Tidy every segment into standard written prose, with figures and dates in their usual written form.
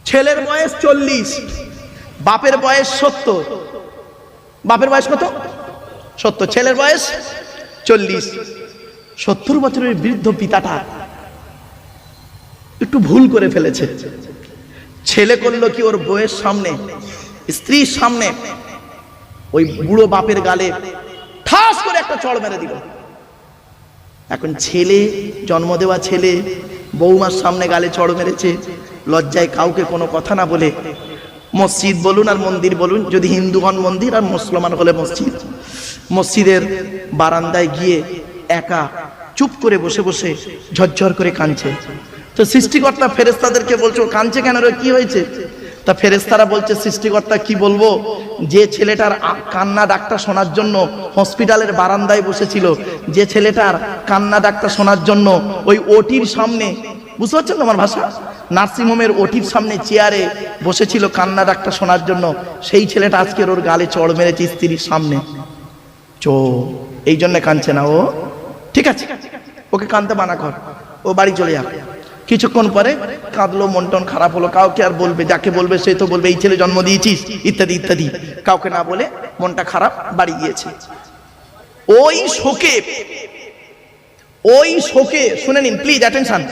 ছেলের বয়স 40, বাপের বয়স 70। বাপের বয়স কত? 70, ছেলের বয়স 40। 70 বছরের বৃদ্ধ পিতাটা একটু ভুল করে ফেলেছে। ছেলে করলো কি, ওর বউয়ের সামনে, স্ত্রীর সামনে ওই বুড়ো বাপের গালে ঠাস করে একটা চড় মেরে দিল। এখন ছেলে, জন্ম দেওয়া ছেলে বৌমার সামনে গালে চড় মেরেছে, লজ্জায় কাউকে কোনো কথা না বলে, মসজিদ বলুন আর মন্দির বলুন, যদি হিন্দু হন মন্দির আর মুসলমান হলে মসজিদ, মসজিদের বারান্দায় গিয়ে একা চুপ করে বসে বসে ঝরঝর করে কাঁদছে। তো সৃষ্টিকর্তা ফেরেশতাদেরকে বলছো কাঁদছে কেন রে, কি হয়েছে? তা ফেরেশতারা বলছে, সৃষ্টিকর্তা কি বলবো, যে ছেলেটার কান্না ডাকটা শোনার জন্য হসপিটালের বারান্দায় বসেছিল, যে ছেলেটার কান্না ডাকটা শোনার জন্য ওই ওটির সামনে, বুঝতে পারছেন আমার ভাষা, নার্সিংহোমের ওটির সামনে চেয়ারে বসেছিল কান্না ডাকটা শোনার জন্য, সেই ছেলেটা আজকের ওর গালে চড় মেরেছে স্ত্রীর সামনে। এই জন্য কাঁদছে না ও, ঠিক আছে, ওকে কাঁদতে মানা কর, ও বাড়ি চলে যাক। কিছুক্ষণ পরে কাঁদলো, মন টন খারাপ হলো, কাউকে আর বলবে, যাকে বলবে সে তো বলবে এই ছেলে জন্ম দিয়েছিস ইত্যাদি ইত্যাদি, কাউকে না বলে মনটা খারাপ, বাড়ি গিয়েছে। ওই শোকে শুনে নিন প্লিজ অ্যাটেনশন,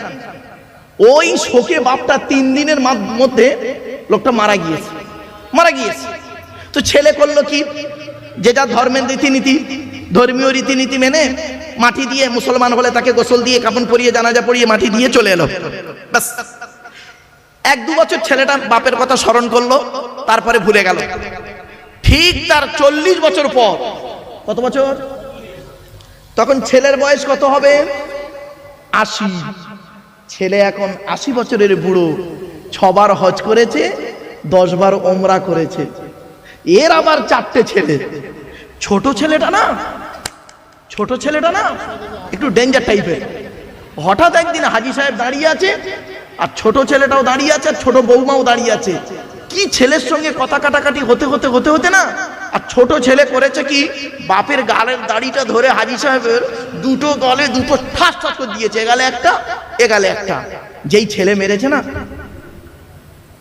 ওই শোকে বাপটা 3 দিনের মধ্যে লোকটা মারা গিয়েছে। তো ছেলে করলো কি, যে যা ধর্মের রীতিনীতি, ধর্মীয় রীতিনীতি মেনে মাটি দিয়ে, মুসলমান হলে তাকে গোসল দিয়ে কাফন পরিয়ে জানাজা পড়িয়ে মাটি দিয়ে চলে এলো। ব্যাস 1-2 বছর ছেলেটা বাপের কথা স্মরণ করলো, তারপরে ভুলে গেল। ঠিক তার 40 বছর পর, কত বছর তখন ছেলের বয়স কত হবে? 80। ছেলে এখন 80 বছরের বুড়ো, 6 বার হজ করেছে, 10 বার ওমরা করেছে, এর আবার 4টে ছেলে। ছোট ছেলেটা না একটু ডেঞ্জার টাইপের। হঠাৎ একদিন হাজী সাহেব দাঁড়িয়ে আছে, আর ছোট ছেলেটাও দাঁড়িয়ে আছে, আর ছোট বৌমাও দাঁড়িয়ে আছে। কি ছেলের সঙ্গে কথা কাটাকাটি হতে না, আর ছোট ছেলে করেছে কি, বাপের গালের দাড়িটা ধরে হাজী সাহেবের দুটো গলে দুটো ঠাস ঠাস করে দিয়েছে, এগালে একটা। যেই ছেলে মেরেছে না,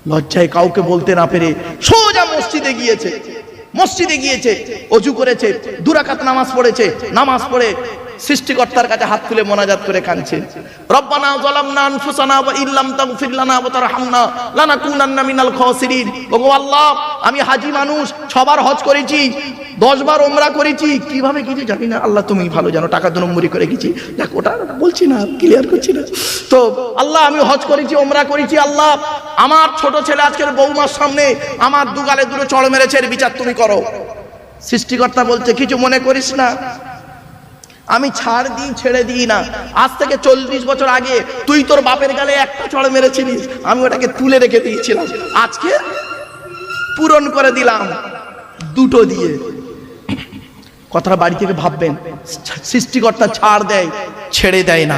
লজ্জায় কাউকে বলতে না পেরে সোজা মসজিদে গিয়েছে, অজু করেছে, 2 রাকাত নামাজ পড়েছে, নামাজ পড়ে সৃষ্টিকর্তার কাছে হাত তুলে মোনাজাত করে কাঁদছে, রব্বানা যালামনা আনফুসানা ওয়া ইল্লাম তাগফির লানা ওয়া তারহামনা লানাকুনান্না মিনাল খাসিরিন। ওগো আল্লাহ, আমি হাজী মানুষ, 6 বার হজ করেছি, 10 বার ওমরা করেছি, কিভাবে গেছি জানি না, আল্লাহ তুমি ভালো জানো, টাকা দুনম্বরি করে গেছি, দেখ ওটা বলছি না, ক্লিয়ার করছি না। তো আল্লাহ আমি হজ করেছি, ওমরা করেছি, আল্লাহ আমার ছোট ছেলে আজকের বৌমার সামনে আমার 2 গালে 2 চড় মেরেছে, এর বিচার তুমি করো। সৃষ্টিকর্তা বলছে, কিছু মনে করিস না, আমি ছেড়ে দিই না। আজ থেকে 40 বছর আগে তুই তোর বাপের গালে একটা চড় মেরেছিলিস, আমি ওটাকে তুলে রেখে দিয়েছিলাম, আজকে পূরণ করে দিলাম 2টো দিয়ে। কথাটা বাড়ি থেকে ভাববেন, সৃষ্টিকর্তা ছাড় দেয়, ছেড়ে দেয় না।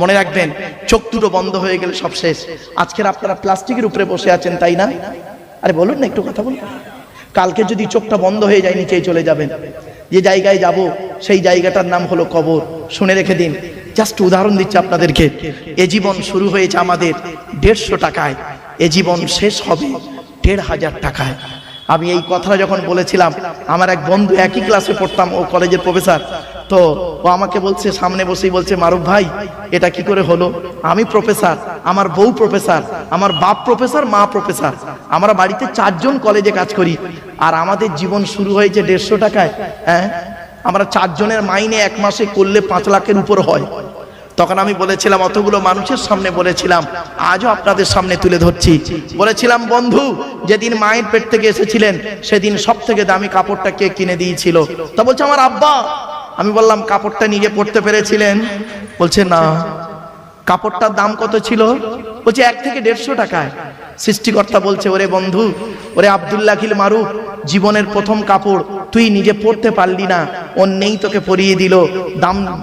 মনে রাখবেন, চোখ দুটো বন্ধ হয়ে গেলে সব শেষ। আজকের আপনারা প্লাস্টিকের উপরে বসে আছেন, তাই না? আরে বলুন না, একটু কথা বলুন। কালকে যদি চোখটা বন্ধ হয়ে যায়, নিচেই চলে যাবেন। যে জায়গায় যাব সেই জায়গাটার নাম হলো কবর। শুনে রেখে দিন, জাস্ট উদাহরণ দিচ্ছি আপনাদেরকে। এ জীবন শুরু হয়েছে আমাদের 150 টাকায়, এ জীবন শেষ হবে 1500 টাকায়। আমি এই কথাটা যখন বলেছিলাম, আমার এক বন্ধু, একই ক্লাসে পড়তাম, ও কলেজের প্রফেসর, তো ও আমাকে বলছে, সামনে বসেই বলছে, মারুফ ভাই এটা কি করে হলো? আমি প্রফেসর, আমার বউ প্রফেসর, আমার বাপ প্রফেসর, মা প্রফেসর, আমরা বাড়িতে 4 জন কলেজে কাজ করি, আর আমাদের জীবন শুরু হয়েছে 150 টাকায়। হ্যাঁ, আমরা 4 জনের মাইনে 1 মাসে করলে 5 লাখের উপর হয়। তখন আমি বলেছিলাম, অতগুলো মানুষের সামনে বলেছিলাম, আজও আপনাদের সামনে তুলে ধরছি, বলেছিলাম, বন্ধু যেদিন মায়ের পেট থেকে এসেছিলেন সেদিন সব থেকে দামি কাপড়টা কে কিনে দিয়েছিল? তা বলছে, আমার আব্বা। আমি বললাম, কাপড়টা নিজে পড়তে পেরেছিলেন? বলছে না। কাপড়টার দাম কত ছিল? বলছে 1 থেকে 150 টাকায়। সৃষ্টিকর্তা বলছে, ওরে বন্ধু, ওরে আব্দুল্লাহিল মারুফ, জীবনের প্রথম কাপড় তুই নিজে পড়তে পারলি না, অন্যেই তোকে পরিয়ে দিল।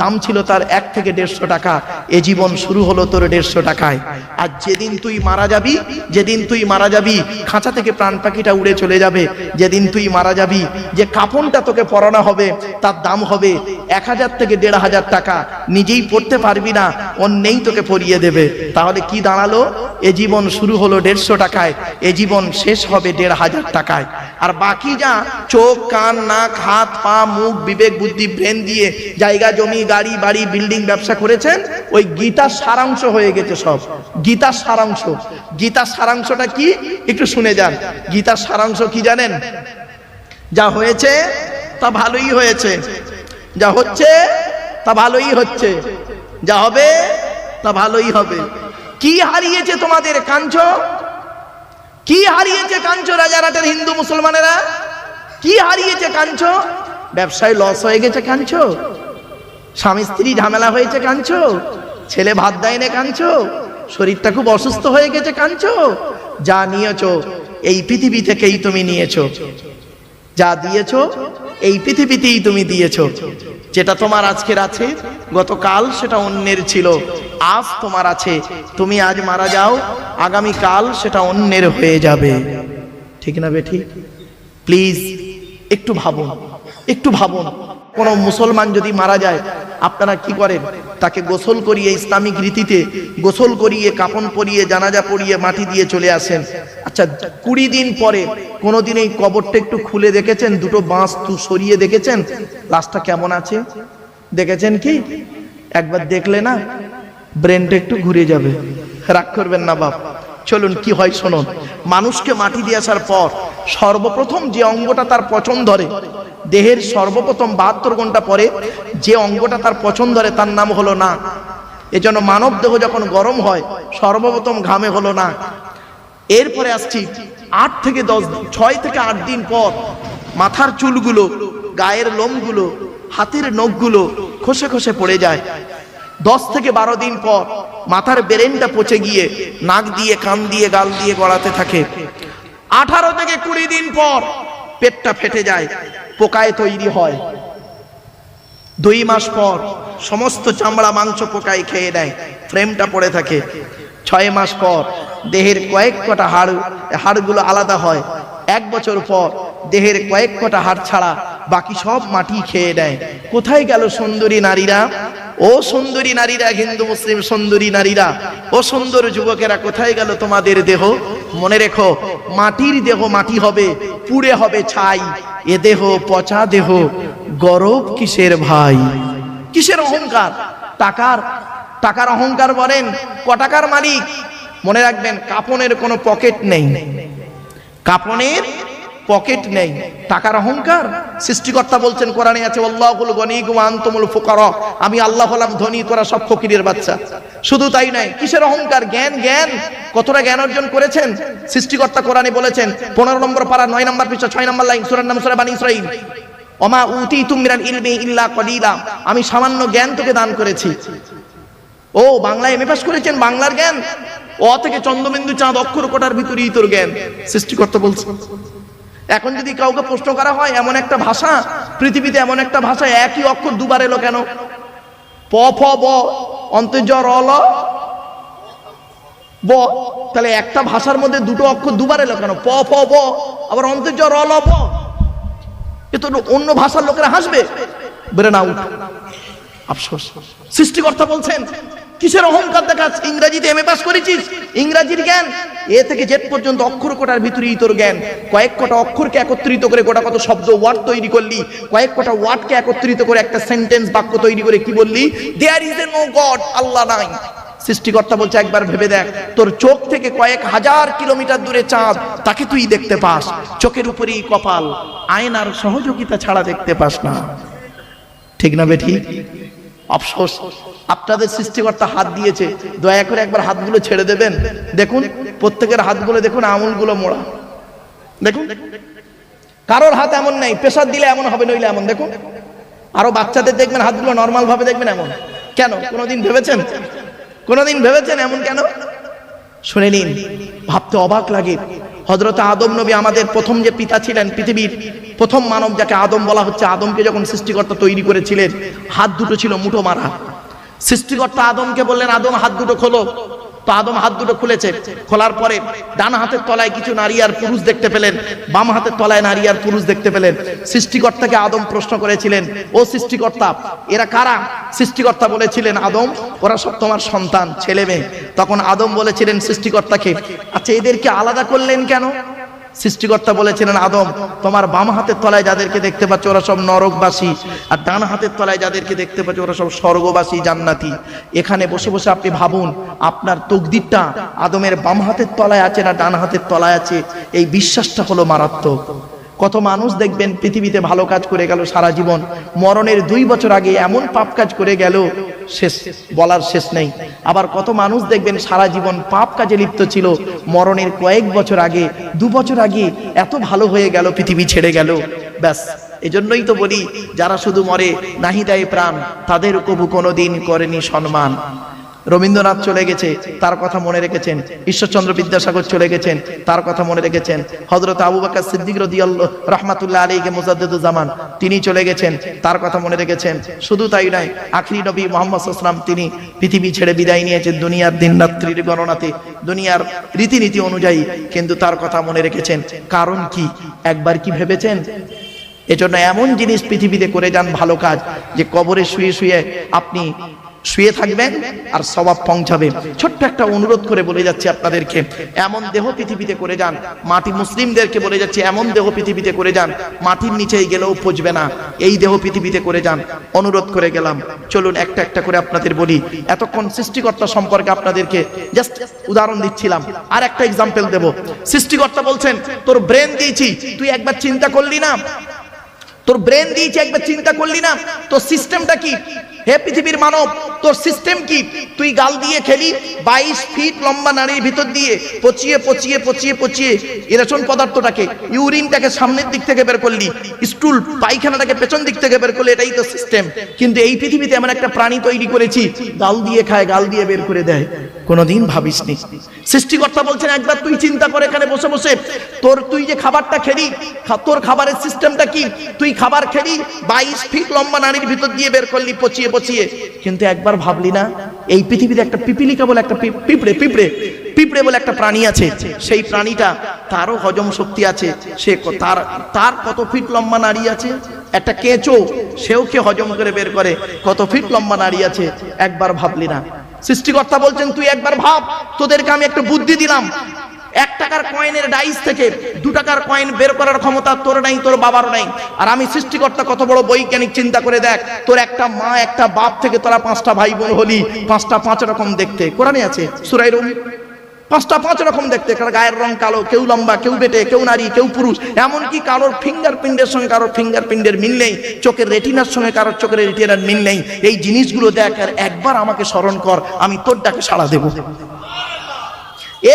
দাম ছিল তার 1 থেকে 150 টাকা। এ জীবন শুরু হলো তোর 150 টাকায়। আর যেদিন তুই মারা যাবি, খাঁচা থেকে প্রাণ পাখিটা উড়ে চলে যাবে। যেদিন তুই মারা যাবি, যে কাফনটা তোকে পরানো হবে তার দাম হবে 1000 থেকে 1500 টাকা। নিজেই পড়তে পারবি না, অন্যেই তোকে পরিয়ে দেবে। তাহলে কি দাঁড়ালো? এ জীবন শুরু হলো 150 টাকায়, এ জীবন শেষ হবে 1500 টাকায়। আর বাকি যা চোখ, কান, নাক, হাত, পা, মুখ, বিবেক, বুদ্ধি, ব্রেন দিয়ে জায়গা, জমি, গাড়ি, বাড়ি, বিল্ডিং, ব্যবসা করেছেন, ওই গীতার সারাংশ হয়ে গেছে সব। গীতার সারাংশ। গীতার সারাংশটা কি একটু শুনে যান। গীতার সারাংশ কি জানেন? যা হয়েছে তা ভালোই হয়েছে, যা হচ্ছে তা ভালোই হচ্ছে, যা হবে তা ভালোই হবে। কি হারিয়েছে তোমাদের? কাঞ্চো। কি হারিয়েছে কাঞ্চো? রাজারহাটের হিন্দু মুসলমানেরা কি হারিয়েছে? কাঞ্চো। ব্যবসায় লস হয়ে গেছে কাঞ্চো, স্বামী স্ত্রী ঝামেলা হয়েছে কাঞ্চো, ছেলে ভাত দেয় না কাঞ্চো, শরীরটা খুব অসুস্থ হয়ে গেছে কাঞ্চো। যা নিয়েছো এই পৃথিবী থেকেই তুমি নিয়েছো, যা দিয়েছো এই পৃথিবীতেই তুমি দিয়েছো। যেটা তোমার আজকের আছে, গতকাল সেটা অন্যের ছিল, আজ তোমার আছে। তুমি আজ মারা যাও, আগামী কাল সেটা অন্যের হয়ে যাবে। ঠিক না বেঠিক? প্লিজ একটু ভাবুন, একটু ভাবুন। কোনো মুসলমান যদি মারা যায়, আপনারা কি করেন? তাকে গোসল করিয়ে, ইসলামিক রীতিতে গোসল করিয়ে, কাফন পরিয়ে, জানাজা পরিয়ে মাটি দিয়ে চলে আসেন। আচ্ছা, 20 দিন পরে কোনোদিন এই কবরটা একটু খুলে দেখেছেন? দুটো বাঁশ সরিয়ে দেখেছেন লাশটা কেমন আছে? দেখেছেন কি? একবার দেখলে না ব্রেনটা একটু ঘুরে যাবে। রাগ করবেন না বাপ, চলুন কি হয় শুনুন। মানুষকে মাটি দিয়ে আসার পর সর্বপ্রথম যে অঙ্গটা তার পছন্দ ধরে, দেহের সর্বপ্রথম 72 ঘন্টা পরে যে অঙ্গটা তার পছন্দ ধরে, তার নাম হলো নাক। এজন্য মানব দেহ যখন গরম হয় সর্বপ্রথম ঘামে হলো নাক। এরপরে আসছি 6 থেকে 8 দিন পর মাথার চুলগুলো, গায়ের লোমগুলো, হাতের নখগুলো খসে খসে পড়ে যায়। 10 থেকে 12 দিন পর মাথার ব্রেনটা পচে গিয়ে নাক দিয়ে, কান দিয়ে, গাল দিয়ে গড়াতে থাকে। 18 থেকে 20 দিন পর পেটটা ফেটে যায়, পোকায় তৈরি হয়। 2 মাস পর সমস্ত চামড়া মাংস পোকায় খেয়ে নেয়, ফ্রেমটা পড়ে থাকে। 6 মাস পর দেহের কয়েক কটা হাড়গুলো আলাদা হয়। 1 বছর পর দেহের কয়েক কটা হাড় ছাড়া বাকি সব মাটি খেয়ে নেয়। কোথায় গেল সুন্দরী নারীরা? ও সুন্দরী নারীরা, হিন্দু মুসলিম সুন্দরী নারীরা, ও সুন্দর যুবকেরা, কোথায় গেল তোমাদের দেহ? মনে রেখো, মাটির দেহ মাটি হবে, পুড়ে হবে ছাই। এ দেহ পচা দেহ, গরব কিসের ভাই? কিসের অহংকার? টাকার অহংকার বলেন। ক টাকার মালিক? মনে রাখবেন, কাফনের কোনো পকেট নেই, কাফনের পকেট নেই। টাকার অহংকার? সৃষ্টিকর্তা বলছেন কোরআনে আছে, আল্লাহুল গনি ওয়া আনতুমুল ফুকারা, আমি আল্লাহ হলাম ধনী, তোরা সব ফকিরের বাচ্চা। শুধু তাই নয়, কিসের অহংকার? জ্ঞান। কতটা জ্ঞান অর্জন করেছেন? সৃষ্টিকর্তা কোরআনে বলেছেন, 15 নম্বর পারা 9 নম্বর পৃষ্ঠা 6 নম্বর লাইন, সূরার নাম সূরা বানী ইসরাঈল, ওমা উতিতুম মিনাল ইলমি ইল্লা কলিলা, আমি সামান্য জ্ঞান তোকে দান করেছি। ও বাংলা এমএ পাস করেছেন, বাংলার জ্ঞান? অ থেকে চন্দ্রবিন্দু চাঁদ অক্ষর কোটার ভিতরেই তোর জ্ঞান। সৃষ্টিকর্তা বলছেন। এখন যদি কাউকে প্রশ্ন করা হয়, এমন একটা ভাষা পৃথিবীতে, এমন একটা ভাষা একই অক্ষর দুবার এলো কেন? প ফ ব অন্তর্জ র ল ব, তাহলে একটা ভাষার মধ্যে দুটো অক্ষর দুবার এলো কেন? প ফ ব আবার অন্তর্জ র ল ব। এ তো অন্য ভাষার লোকেরা হাসবে। ব্রেন আউট, আফসোস। সৃষ্টিকর্তা বলছেন, কিসের অহংকার দেখাস? ইংরেজিতে এমএ পাস করেছিস, ইংরেজির জ্ঞান এ থেকে জেড পর্যন্ত অক্ষর কোটার ভিতরেই তোর জ্ঞান। কয়েক কটা অক্ষরকে একত্রিত করে গোটা কত শব্দ ওয়ার্ড তৈরি করলি, কয়েক কটা ওয়ার্ডকে একত্রিত করে একটা সেন্টেন্স বাক্য তৈরি করে কি বললি? There is a no god, আল্লাহ নাই। সৃষ্টিকর্তা বলছে, একবার ভেবে দেখ, তোর চোখ থেকে কয়েক হাজার কিলোমিটার দূরে চাঁদ, তাকে তুই দেখতে পাস। চোখের উপরেই কপাল, আয়নার সহযোগিতা ছাড়া দেখতে পাস না। ঠিক না বেঠিক? আফসোস, আপনাদের সৃষ্টিকর্তা হাত দিয়েছে, দয়া করে একবার হাতগুলো ছেড়ে দেবেন। দেখুন প্রত্যেকের হাতগুলো দেখুন, আঙুলগুলো মোড়া। দেখুন কারোর হাত এমন নেই, প্রেসার দিলে এমন হবে, নইলে এমন। দেখুন আরো বাচ্চাদের দেখবেন হাতগুলো নর্মাল ভাবে দেখবেন এমন। কেন? কোনোদিন ভেবেছেন? কোনোদিন ভেবেছেন এমন কেন? শুনে নিন, ভাবতে অবাক লাগে। হযরত আদম নবী আমাদের প্রথম যে পিতা ছিলেন পৃথিবীর, প্রথম মানব যাকে আদম বলা হচ্ছে, আদমকে যখন সৃষ্টিকর্তা তৈরি করেছিলেন হাত দুটো ছিল মুঠো মারা। সৃষ্টিকর্তা আদমকে বললেন আদম হাত দুটো খোলো, তো আদম হাত দুটো খুলেছে। খোলার পরে ডান হাতের তলায় কিছু নারী আর পুরুষ দেখতে পেলেন, বাম হাতের তলায় নারী আর পুরুষ দেখতে পেলেন। সৃষ্টিকর্তাকে আদম প্রশ্ন করেছিলেন, ও সৃষ্টিকর্তা এরা কারা? সৃষ্টিকর্তা বলেছিলেন আদম ওরা সব তোমার সন্তান, ছেলে মেয়ে। তখন আদম বলেছিলেন সৃষ্টিকর্তাকে, আচ্ছা এদেরকে আলাদা করলেন কেন? সৃষ্টিকর্তা বলেছিলেন আদম তোমার বাম হাতের তলায় যাদেরকে দেখতে পাচ্ছ ওরা সব নরকবাসী, আর ডান হাতের তলায় যাদেরকে দেখতে পাচ্ছ ওরা সব স্বর্গবাসী, জান্নাতি। এখানে বসে বসে আপনি ভাবুন আপনার তকদিরটা আদমের বাম হাতের তলায় আছে না ডান হাতের তলায় আছে। এই বিশ্বাসটা হলো মারাত্মক। কত মানুষ দেখবেন পৃথিবীতে ভালো কাজ করে গেল সারা জীবন, মরণের 2 বছর আগে এমন পাপ কাজ করে গেল শেষ বলার শেষ নেই। আবার কত মানুষ দেখবেন সারা জীবন পাপ কাজে লিপ্ত ছিল, মরণের কয়েক বছর আগে 2 বছর আগে এত ভালো হয়ে গেল, পৃথিবী ছেড়ে গেল। ব্যাস এজন্যই তো বলি যারা শুধু মরে নাহি দেয় প্রাণ তাদের কবু কোনোদিন করেনি সম্মান। রবীন্দ্রনাথ চলে গেছে, তার কথা মনে রেখেছেন। ঈশ্বরচন্দ্র বিদ্যাসাগর চলে গেছেন, তার কথা মনে রেখেছেন। হযরত আবু বকর সিদ্দিক রাদিয়াল্লাহু রাহমাতুল্লাহ আলাইহি মুজাদ্দিদুজ জামান তিনি চলে গেছেন, তার কথা মনে রেখেছেন। শুধু তাই নয়, আখিরি নবী মুহাম্মদ সাল্লাল্লাহু আলাইহি ওয়াসাল্লাম তিনি পৃথিবী ছেড়ে বিদায় নিয়েছেন দুনিয়ার দিন রাত্রির গণনাতে, দুনিয়ার রীতিনীতি অনুযায়ী, কিন্তু তার কথা মনে রেখেছেন। কারণ কি একবার কি ভেবেছেন? এজন্য এমন জিনিস পৃথিবীতে করে যান ভালো কাজ, যে কবরে শুয়ে শুয়ে আপনি শুয়ে থাকবেন আর সওয়াব পৌঁছাবে। ছোট্ট একটা অনুরোধ করে বলে যাচ্ছি আপনাদেরকে, এমন দেহ পৃথিবীতে করে যান, মাটি মুসলিমদেরকে বলে যাচ্ছি এমন দেহ পৃথিবীতে করে যান মাটির নিচেই গেলেও পচবে না, এই দেহ পৃথিবীতে করে যান। অনুরোধ করে গেলাম। চলুন একটা একটা করে আপনাদের বলি। এতক্ষণ সৃষ্টিকর্তা সম্পর্কে আপনাদেরকে জাস্ট উদাহরণ দিচ্ছিলাম, আর একটা এক্সাম্পল দেব। সৃষ্টিকর্তা বলছেন তোর ব্রেন দিয়েছি, তুই একবার চিন্তা করলি না? তোর ব্রেন দিয়েছি একবার চিন্তা করলি না? তোর সিস্টেমটা কি? হে পৃথিবীর মানব, তোর সিস্টেম কি? তুই গাল দিয়ে খেলি 22 ফিট লম্বা নারীর ভিতর দিয়ে পচিয়ে পচিয়ে পচিয়ে পচিয়ে ইরেশন পদার্থটাকে, ইউরিনটাকে সামনের দিক থেকে বের করলি, স্টুল পায়খানাটাকে পেছন দিক থেকে বের করলি, এটাই তো সিস্টেম। কিন্তু এই পৃথিবীতে এমন একটা প্রাণী তৈরি করেছি গাল দিয়ে খায়, গাল দিয়ে বের করে দেয়। কোনোদিন ভাবিসনি? সৃষ্টিকর্তা বলছেন একবার তুই চিন্তা করে এখানে বসে বসে, তুই যে খাবারটা খেলি, তোর খাবারের সিস্টেমটা কি? তুই খাবার খেলি 22 ফিট লম্বা নারীর ভিতর দিয়ে বের করলি পচিয়ে পচিয়ে, কিন্তু একবার ভাবলি না এই পৃথিবীতে একটা পিপিলিকা বলে একটা পিঁপড়ে বলে একটা প্রাণী আছে, সেই প্রাণীটা তারও হজম শক্তি আছে, সে তার কত ফিট লম্বা নারী আছে। একটা কেঁচো, সেও কে হজম করে বের করে, কত ফিট লম্বা নারী আছে। একবার ভাবলি না? সৃষ্টিকর্তা বলছেন তুই একবার ভাব, তোদেরকে আমি একটা বুদ্ধি দিলাম। 1 টাকার কয়েনের ডাইস থেকে 2 টাকার কয়েন বের করার ক্ষমতা তোর নাই, তোর বাবারও নাই। আর আমি সৃষ্টিকর্তা কত বড় বৈজ্ঞানিক, চিন্তা করে দেখ, তোর একটা মা একটা বাপ থেকে তোরা 5টা ভাই বোন হলি, 5টা 5 রকম দেখতে। কোরআনে আছে সূরা রুম, 5টা 5 রকম দেখতে। কারণ গায়ের রং কালো, কেউ লম্বা, কেউ বেটে, কেউ নারী, কেউ পুরুষ। এমনকি কারোর ফিঙ্গারপ্রিন্টের সঙ্গে কারোর ফিঙ্গারপ্রিন্টের মিল নেই, চোখের রেটিনার সঙ্গে কারোর চোখের রেটিনার মিল নেই। এই জিনিসগুলো দেখ আর একবার আমাকে স্মরণ কর, আমি তোর ডাকে সাড়া দেব।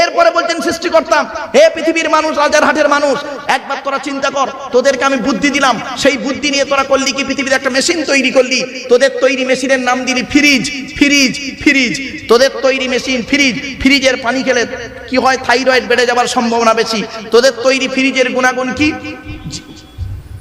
এরপরে বলছেন সৃষ্টিকর্তা, হে পৃথিবীর মানুষ, রাজারহাটের মানুষ, একবার তোরা চিন্তা কর, তোদেরকে আমি বুদ্ধি দিলাম, সেই বুদ্ধি নিয়ে তোরা করলি কি? পৃথিবীতে একটা মেশিন তৈরি করলি, তোদের তৈরি মেশিনের নাম দিলি ফ্রিজ। ফ্রিজ ফ্রিজ তোদের তৈরি মেশিন ফ্রিজ। ফ্রিজের পানি খেলে কি হয়? থাইরয়েড বেড়ে যাওয়ার সম্ভাবনা বেশি। তোদের তৈরি ফ্রিজের গুণাগুণ কি?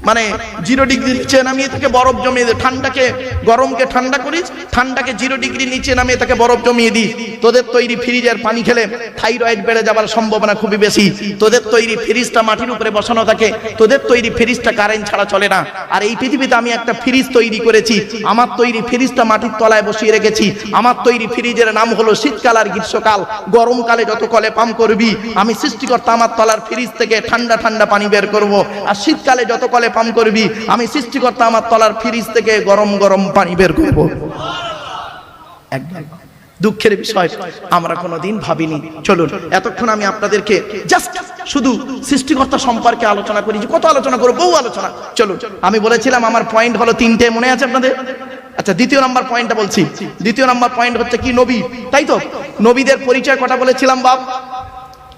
মানে 0 ডিগ্রি নিচে নামিয়ে তাকে বরফ জমিয়ে দে, ঠান্ডাকে গরমকে ঠান্ডা করিস, ঠান্ডাকে 0 ডিগ্রি নিচে নামিয়ে তাকে বরফ জমিয়ে দিস। তোদের তৈরি ফ্রিজের পানি খেলে থাইরয়েড বেড়ে যাওয়ার সম্ভাবনা খুবই বেশি। তোদের তৈরি ফ্রিজটা মাটির উপরে বসানো থাকে, তোদের তৈরি ফ্রিজটা কারেন্ট ছাড়া চলে না। আর এই পৃথিবীতে আমি একটা ফ্রিজ তৈরি করেছি, আমার তৈরি ফ্রিজটা মাটির তলায় বসিয়ে রেখেছি। আমার তৈরি ফ্রিজের নাম হলো শীতকাল আর গ্রীষ্মকাল। গরমকালে যত কলে পাম্প করবি, আমি সৃষ্টিকর্তা আমার তলার ফ্রিজ থেকে ঠান্ডা ঠান্ডা পানি বের করব। আর শীতকালে যত কলে পাম্প করবি, আমি সৃষ্টিকর্তা আমার তলার ফ্রিজ থেকে গরম গরম পানি বের করব। একদম দুঃখের বিষয়, আমরা কোনোদিন ভাবিনি। চলুন এতক্ষণ আমি আপনাদেরকে জাস্ট শুধু সৃষ্টিকর্তা সম্পর্কে আলোচনা করি। কত আলোচনা করব, বহু আলোচনা। চলুন, আমি বলেছিলাম আমার পয়েন্ট হলো 3টে, মনে আছে আপনাদের? আচ্ছা, দ্বিতীয় নাম্বার পয়েন্টটা বলছি। দ্বিতীয় নাম্বার পয়েন্ট হচ্ছে কি? নবী, তাই তো? নবীদের পরিচয় কটা বলেছিলাম বাপ?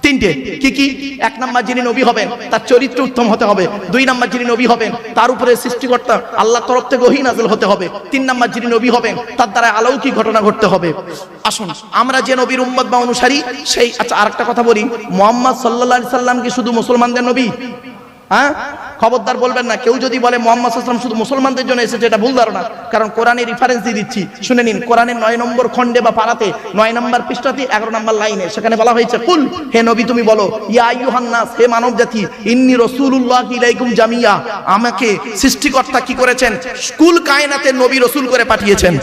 3টে। কি কি? 1 নাম্বার যিনি নবী হবেন তার চরিত্র উত্তম হতে হবে। 2 নাম্বার যিনি নবী হবেন তার উপরে সৃষ্টিকর্তা আল্লাহর তরফ থেকে ওহী নাযিল হতে হবে। 3 নাম্বার যিনি নবী হবেন তার দ্বারা অলৌকিক ঘটনা ঘটতে হবে। আসুন আমরা যে নবীর উম্মত বা অনুসারী সেই। আচ্ছা, আরেকটা কথা বলি, মুহাম্মদ সাল্লাল্লাহু আলাইহি সাল্লাম কি শুধু মুসলমানদের নবী? হ্যাঁ, খবরদার বলবেন না। কেউ যদি বলে মুহাম্মদ সাল্লাল্লাহু আলাইহি ওয়াসাল্লাম শুধু মুসলমানদের জন্য এসেছে, এটা ভুল ধারণা। কারণ কোরআনের রেফারেন্স দিয়ে দিচ্ছি, শুনে নিন। কোরআনের 9 নম্বর খণ্ডে বা পারাতে 9 নম্বর পৃষ্ঠাতে 11 নম্বর লাইনে সেখানে বলা হয়েছে, কুল, হে নবী তুমি বলো, ইয়া আইয়ুহান নাস, হে মানব জাতি, ইন্নী রাসূলুল্লাহ ইলাইকুম জামিয়া, আমাকে সৃষ্টিকর্তা কি করেছেন? কুল কায়নাতের নবী রাসূল করে পাঠিয়েছেন।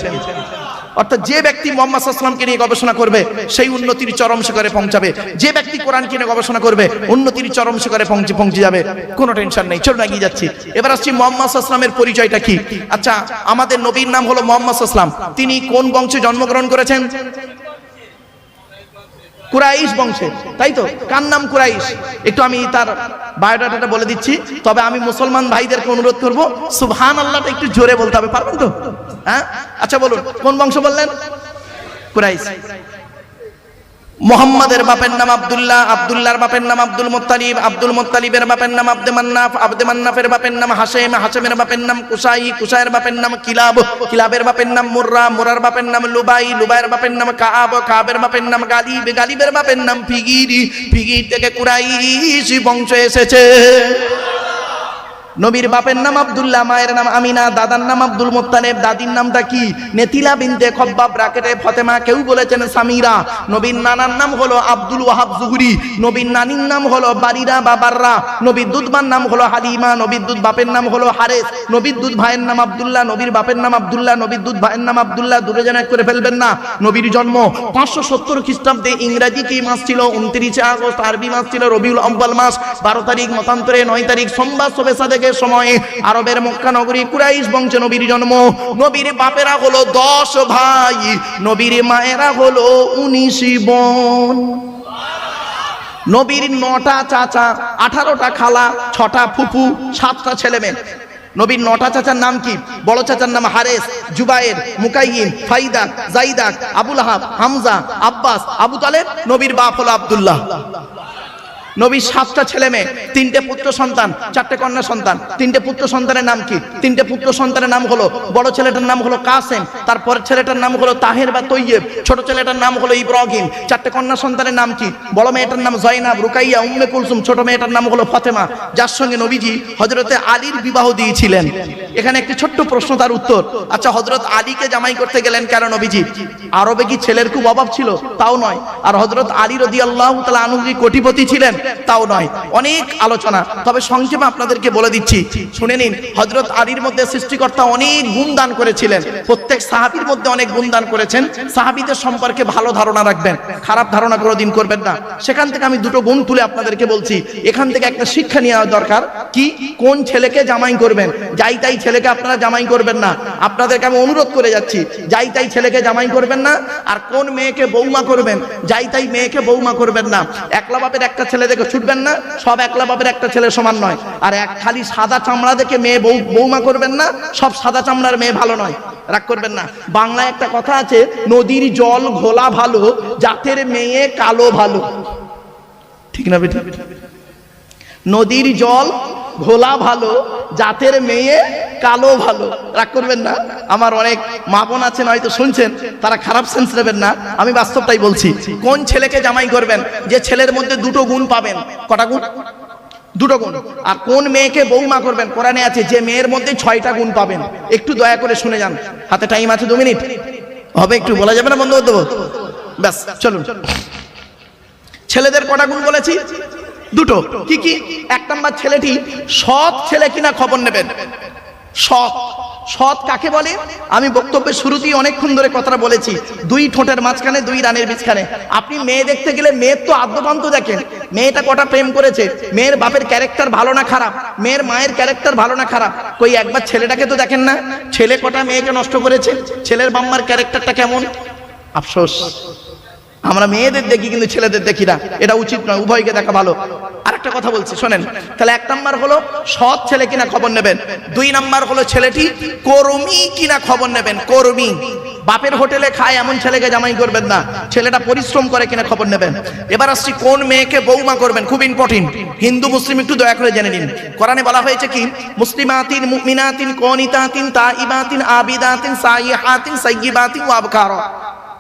অর্থাৎ যে ব্যক্তি মুহাম্মদ সাল্লাল্লাহু আলাইহি ওয়াসাল্লামকে নিয়ে গবেষণা করবে সেই উন্নতির চরম শিখরে পৌঁছাবে। যে ব্যক্তি কোরআনকে নিয়ে গবেষণা করবে উন্নতির চরম শিখরে পৌঁছে যাবে। কোনো টেনশন নেই, চলুন এগিয়ে যাচ্ছি। এবার আসছি মুহাম্মদ সাল্লাল্লাহু আলাইহি ওয়াসাল্লামের পরিচয়টা কি। আচ্ছা, আমাদের নবীর নাম হলো মুহাম্মদ সাল্লাল্লাহু আলাইহি ওয়াসাল্লাম। তিনি কোন বংশে জন্মগ্রহণ করেছেন? কুরাইশ বংশে, তাই তো? কার নাম কুরাইশ? একটু আমি তার বায়োডাটাটা বলে দিচ্ছি, তবে আমি মুসলমান ভাইদেরকে অনুরোধ করব সুবহানাল্লাহটা একটু জোরে বলতে হবে, পারবেন তো? হ্যাঁ, আচ্ছা বলুন কোন বংশ বললেন? কুরাইশ। মুহাম্মাদের বাপের নাম আব্দুল্লাহ, আব্দুল্লাহর বাপের নাম আব্দুল মুত্তালিব, আব্দুল মুত্তালিবের বাপের নাম আব্দে মান্নাফ, আব্দে মান্নাফের বাপের নাম হাশেম, হাশেমের বাপের নাম কুসাই, কুসাইয়ের বাপের নাম কিলাব, কিলাবের বাপের নাম মুররা, মুরার বাপের নাম লুবাই, লুবাইয়ের বাপের নাম কাব, কাবের বাপের নাম গালিব, গালিবের বাপের নাম ফিগির, ফিগির থেকে কুরাইশ বংশ এসেছে। নবীর বাপের নাম আব্দুল্লাহ, মায়ের নাম আমিনা, দাদার নাম আব্দুল মুত্তালিব, দাদির নামটা কি? নেতিলা বিনতে খব্বাব, ব্রাকেটে ফাতেমা, কেউ বলেছেন সামিরা। নবীর নানার নাম হলো আব্দুল ওয়াহাব জুহরি, নবীর নানির নাম হলো বারিরা বা বাররা, নবীর দুধবার নাম হলো হালিমা, নবীর দুধ বাপের নাম হলো হারেস, নবীর দুধ ভাইয়ের নাম আব্দুল্লাহ, নবীর বাপের নাম আব্দুল্লাহ, নবীর দুধ ভাইয়ের নাম আব্দুল্লাহ। দূরে যেন করে ফেলবেন না। নবীর জন্ম 570 খ্রিস্টাব্দে, ইংরেজি কি মাস ছিল? 29 আগস্ট, আরবি মাস ছিল রবিউল আউয়াল মাস, 12 তারিখ, মতান্তরে 9 তারিখ, সোমবার শবে সাদেকের সময়ে আরবের মক্কা নগরী কুরাইশ বংশে নবীর জন্ম। নবীর বাপেরা হলো 10 ভাই, নবীর মায়েরা হলো 19 বোন। নবীর 9টা চাচা, 18টা খালা, 6টা ফুফু, 7টা ছেলে মেয়ে। নবীর 9টা চাচার নাম কি? বড় চাচার নাম হারেস, জুবায়ের, মুকাইয়িম, ফাইদা, জাইদা, আবু লাহাব, হামজা, আব্বাস, আবু তালেব। নবীর বাপ হলো আব্দুল্লাহ। নবীর 7টা ছেলে মেয়ে, 3টে পুত্র সন্তান, 4টে কন্যা সন্তান। 3টে পুত্র সন্তানের নাম কি? 3টে পুত্র সন্তানের নাম হলো, বড় ছেলেটার নাম হলো কাসেম, তারপরের ছেলেটার নাম হলো তাহের বা তৈয়েব, ছোট ছেলেটার নাম হলো ইব্রাহিম। 4টে কন্যা সন্তানের নাম কি? বড় মেয়েটার নাম জয়নাব, রুকাইয়া, উম্মে কুলসুম, ছোট মেয়েটার নাম হলো ফাতেমা, যার সঙ্গে নবীজি হযরতে আলীর বিবাহ দিয়েছিলেন। এখানে একটি ছোট্ট প্রশ্ন, তার উত্তর। আচ্ছা, হযরত আলীকে জামাই করতে গেলেন কেন নবীজি? আরবে কি ছেলের খুব অভাব ছিল? তাও নয়। আর হযরত আলী রাদিয়াল্লাহু তাআলা আনহু কি কোটিপতি ছিলেন? তাও নয়। অনেক আলোচনা, তবে সংক্ষেপে আপনাদেরকে বলে দিচ্ছি, শুনে নিন। হযরত আলীর মধ্যে সৃষ্টিকর্তা অনেক গুণ দান করেছিলেন। প্রত্যেক সাহাবীর মধ্যে অনেক গুণ দান করেছেন। সাহাবীদের সম্পর্কে ভালো ধারণা রাখবেন, খারাপ ধারণা কোনোদিন করবেন না। সেখান থেকে আমি দুটো গুণ তুলে আপনাদেরকে বলছি। এখান থেকে একটা শিক্ষা নেওয়া দরকার। কি? কোন ছেলেকে জামাই করবেন? যাই তাই ছেলেকে আপনারা জামাই করবেন না। আপনাদেরকে আমি অনুরোধ করে যাচ্ছি, যাই তাই ছেলেকে জামাই করবেন না। আর কোন মেয়েকে বৌমা করবেন? যাই তাই মেয়েকে বৌমা করবেন না। একলা বাপের একটা ছেলে দেখে ছুটবেন না, সব একলা বাপের একটা ছেলে সমান নয়। আর এক খালি সাদা চামড়া দেখে মেয়ে বৌমা করবেন না, সব সাদা চামড়ার মেয়ে ভালো নয়। রাগ করবেন না। বাংলায় একটা কথা আছে, নদীর জল ঘোলা ভালো, জাতের মেয়ে কালো ভালো। ঠিক না বেটি? নদীর জল ঘোলা ভালো, জাতের মেয়ে কালো ভালো। রাগ করবেন না। আমার অনেক মা বোন আছেন হয়তো শুনছেন, তারা খারাপ সেন্স নেবেন না, আমি বাস্তবটাই বলছি। কোন ছেলেকে জামাই করবেন? যে ছেলের মধ্যে দুটো গুণ পাবেন। কটা গুণ? দুটো গুণ। আর কোন মেয়েকে বৌমা করবেন? কোরআনে আছে যে মেয়ের মধ্যে 6টা গুণ পাবেন। একটু দয়া করে শুনে যান, হাতে টাইম আছে 2 মিনিট হবে, একটু বলা যাবে না বন্ধু দেবো? ব্যাস চলুন। ছেলেদের কটা গুণ বলেছি? দুটো। কি কি? 1 নাম্বার, ছেলেটি সৎ ছেলে কিনা খবর নেবেন। সৎ। সৎ কাকে বলে? আমি বক্তব্যের শুরুতেই অনেকক্ষণ ধরে কথাটা বলেছি, 2 ঠোঁটের মাঝখানে 2 রানের মাঝখানে। আপনি মেয়ে দেখতে গেলে মেয়ের তো আদ্যপান্ত দেখেন, মেয়েটা কটা প্রেম করেছে, মেয়ের বাপের ক্যারেক্টার ভালো না খারাপ, মেয়ের মায়ের ক্যারেক্টার ভালো না খারাপ। কই একবার ছেলেটাকে তো দেখেন না, ছেলে কটা মেয়েকে নষ্ট করেছে, ছেলের বাম্মার ক্যারেক্টারটা কেমন। আফসোস, আমরা মেয়েদের দেখি কিন্তু ছেলেদের দেখি না। এটা উচিত নয়, উভয়কে দেখা ভালো। আরেকটা কথা বলছি শোনেন। তাহলে 1 নাম্বার হলো সৎ ছেলে কিনা খবর নেবেন। 2 নাম্বার হলো ছেলেটি কর্মী কিনা খবর নেবেন। কর্মী, বাপের হোটেলে খায় এমন ছেলেকে জামাই করবেন না, ছেলেটা পরিশ্রম করে কিনা খবর নেবেন। এবার আসছি কোন মেয়েকে বৌমা করবেন, খুব ইম্পর্টেন্ট। হিন্দু মুসলিম একটু দয়া করে জেনে নিন। কোরআনে বলা হয়েছে কি? মুসলিমাতিন, মুমিনাতিন, কনিতাতিন, তাইবাতিন, আবিদাতিন, সাইয়্যিহাতিন, সাইয়্যিবাতিন ওয়া আবকারা।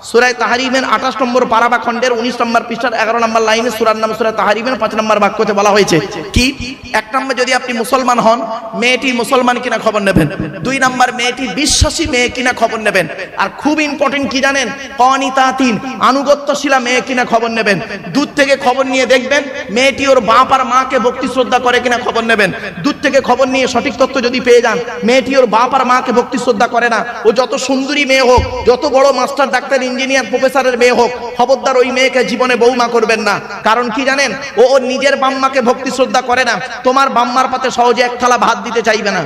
সূরা তাহরিমের 28 নম্বর পারা বা খণ্ডের 19 নম্বর পৃষ্ঠার 11 নম্বর লাইনে সূরার নাম সূরা তাহরিমের 5 নম্বর বাক্যতে বলা হয়েছে কি, 1 নম্বর যদি আপনি মুসলমান হন, মেয়েটি মুসলমান কিনা খবর নেবেন। 2 নম্বর মেয়েটি বিশ্বাসী মেয়ে কিনা খবর নেবেন। আর খুব ইম্পর্টেন্ট কি জানেন, কানিতাতিন আনুগত্যশীলা মেয়ে কিনা খবর নেবেন। দূর থেকে খবর নিয়ে দেখবেন মেয়েটি ওর বাপ আর মাকে ভক্তি শ্রদ্ধা করে কিনা খবর নেবেন। দূর থেকে খবর নিয়ে সঠিক তথ্য যদি পেয়ে যান মেয়েটি ওর বাপ আর মাকে ভক্তি শ্রদ্ধা করে না, ও যত সুন্দরী মেয়ে হোক, যত বড় মাস্টার ডাক্তার ইঞ্জিনিয়ার প্রফেসরের মেয়ে হোক, খবরদার ওই মেয়েকে জীবনে বৌমা করবেন না। কারণ কি জানেন, ও ওর নিজের বাম্মাকে ভক্তি শ্রদ্ধা করে না, তোমার বাম্মার পাতে সহজে এক থালা ভাত দিতে চাইবে না।